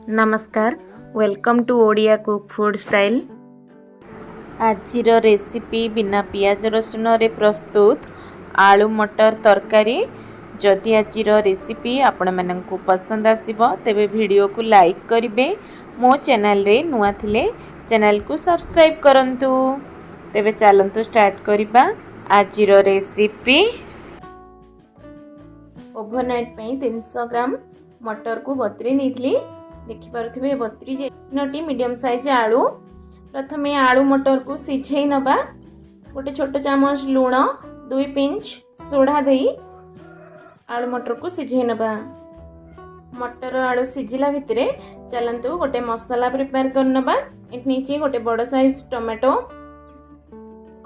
नमस्कार welcome to Odia cook food style. आजिर recipe बिना पियाज रसुन रे प्रस्तुत आलू मटर तरकारी। जदि आजिर रेसिपी आपण माननकु पसंद आसीबो तेबे वीडियो को लाइक करिवे। मो चैनल रे नुआ थिले चैनल को सब्सक्राइब करंतु। तेबे चलंतु स्टार्ट करिबा आजिर रेसिपी। ओवरनाइट पे 300 ग्राम मटर को बतरी नीथली। देखि पारुथिबे बतरी जे 3टी मीडियम साइज आलू। प्रथमे आलू मटर को सिझेई नबा। गोटे छोट चामच लूण 2 पिंच सोडा देई आलू मटर को सिझेई नबा। मटर आलू सिझिला भितरे चलंतु गोटे मसाला प्रिपेयर कर नबा। एट नीचे गोटे बड़ साइज टमाटो,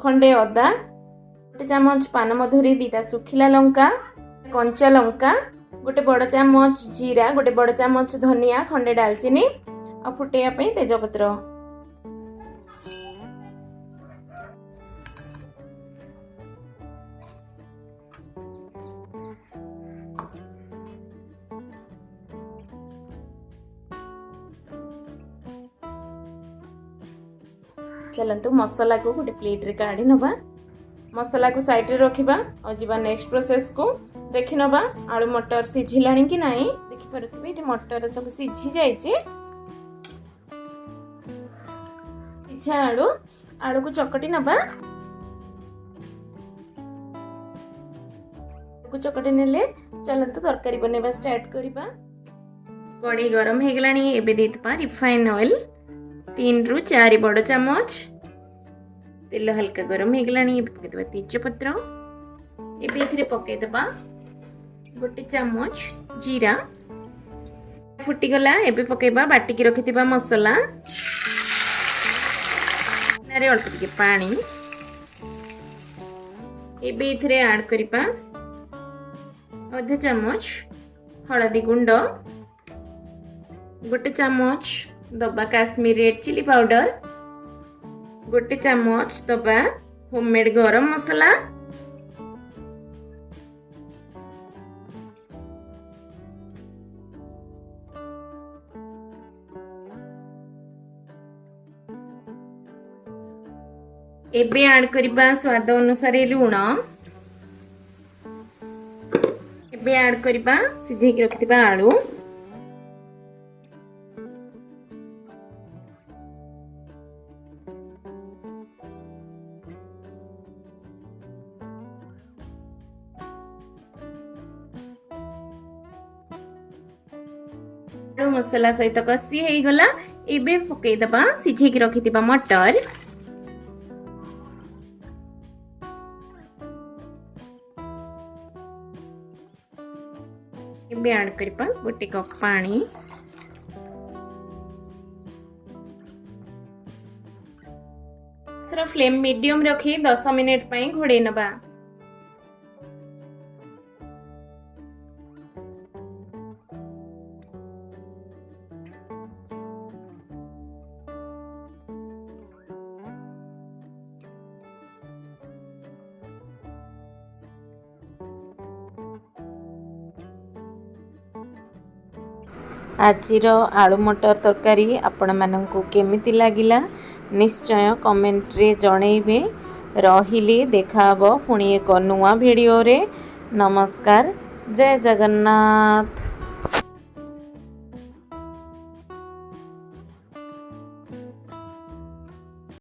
खंडे अदा, गोटे चामच पान मधुरी, 2टा सुखिला लंका, कंचा लंका, गोटे बड़ चामच जीरा, गोटे बड़ चामच धनिया, खंडे डालचीनी आ फुटेया पे तेजपत्र। चलंतु मसाला को गोटे प्लेट रे काढी नबा। मसाला को साइड रे रखिबा और जीवा नेक्स्ट प्रोसेस को देखि नबा। आलू मटर सिझिलाणी कि नाही देखि परथिबे। एटी मटर सब सिझी जायछि। सिझा आलू को चकटी नबा। को चकटी नेले चलंतु तरकारी बनेबा स्टार्ट करिबा। कढ़ी गरम हे गलाणी। एबे देतपा रिफाइन ऑयल 3 रु 4 बड़ चामच। तेल हल्का गरम हे गलाणी। एबे पके देबा तेजपत्र। एबे इथरे पके देबा गोटे चामच जीरा। फुटी गला। एबे पकेबा बाटी की रखिथिबा मसाला। नारे अल्प टिके पानी। एबे इथरे ऐड करिबा आधा चामच हळदी गुंड, गोटे चामच दबा काश्मीर रेड चिली पाउडर, गोटे चामच दबा होममेड गरम मसाला, एबे ऐड करिबा स्वाद अनुसार लूण। एबे ऐड करिबा सिझे के रखिबा आलू। मसाला सहित कसी हे गला। एबे पके दबा सिझे के रखिबा मटर। एबे ऐड करिबा गोटे कप पानी। सिर्फ फ्लेम मीडियम रखी 10 मिनिट पई घोड़े नबा। आजिर आलू मटर तरकारी आपण मानंकु केमिति लागिला निश्चय कमेंट रे जणैबे। रहिले देखाबो पुणी एक नुआ वीडियो रे। नमस्कार, जय जगन्नाथ।